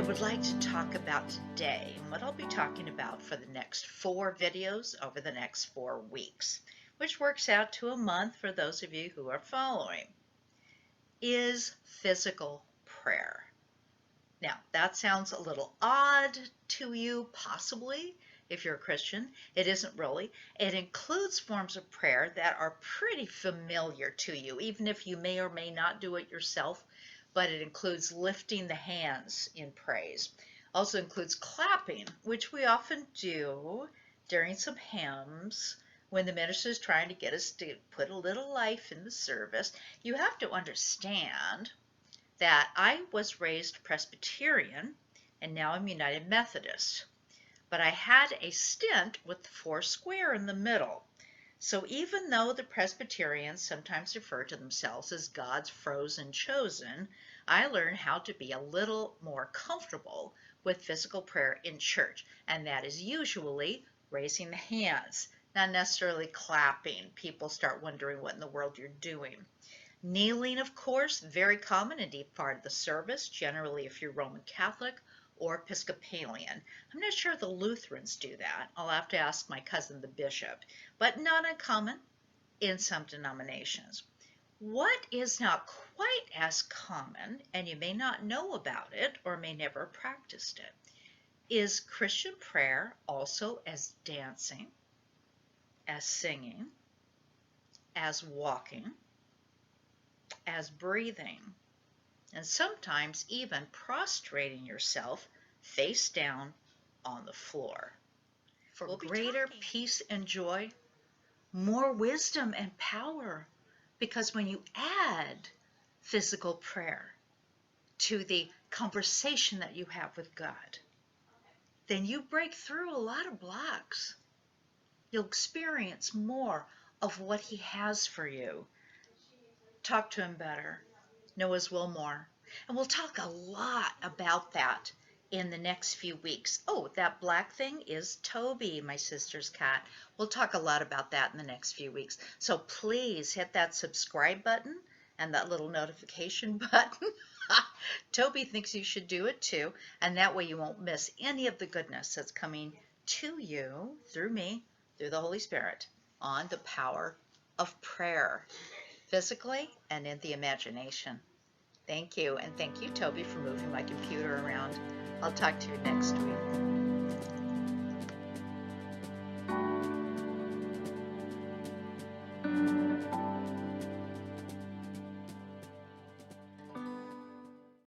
would like to talk about today and what I'll be talking about for the next 4 videos over the next 4 weeks, which works out to a month for those of you who are following, is physical prayer. Now, that sounds a little odd to you, possibly, if you're a Christian. It isn't really. It includes forms of prayer that are pretty familiar to you, even if you may or may not do it yourself. But it includes lifting the hands in praise. Also includes clapping, which we often do during some hymns when the minister is trying to get us to put a little life in the service. You have to understand that I was raised Presbyterian and now I'm United Methodist. But I had a stint with the 4 square in the middle. So even though the Presbyterians sometimes refer to themselves as God's frozen chosen, I learned how to be a little more comfortable with physical prayer in church. And that is usually raising the hands, not necessarily clapping. People start wondering what in the world you're doing. Kneeling, of course, very common and deep part of the service, generally if you're Roman Catholic or Episcopalian. I'm not sure the Lutherans do that. I'll have to ask my cousin, the bishop, but not uncommon in some denominations. What is not quite as common, and you may not know about it or may never have practiced it, is Christian prayer also as dancing, as singing, as walking, as breathing, and sometimes even prostrating yourself face down on the floor. For greater peace and joy, more wisdom and power, because when you add physical prayer to the conversation that you have with God, then you break through a lot of blocks. You'll experience more of what He has for you. Talk to Him better, know His will more. And we'll talk a lot about that in the next few weeks. Oh, that black thing is Toby, my sister's cat. We'll talk a lot about that in the next few weeks. So please hit that subscribe button and that little notification button. Toby thinks you should do it too, and that way you won't miss any of the goodness that's coming to you through me, through the Holy Spirit, on the power of prayer, physically and in the imagination. Thank you, and thank you, Toby, for moving my computer around. I'll talk to you next week.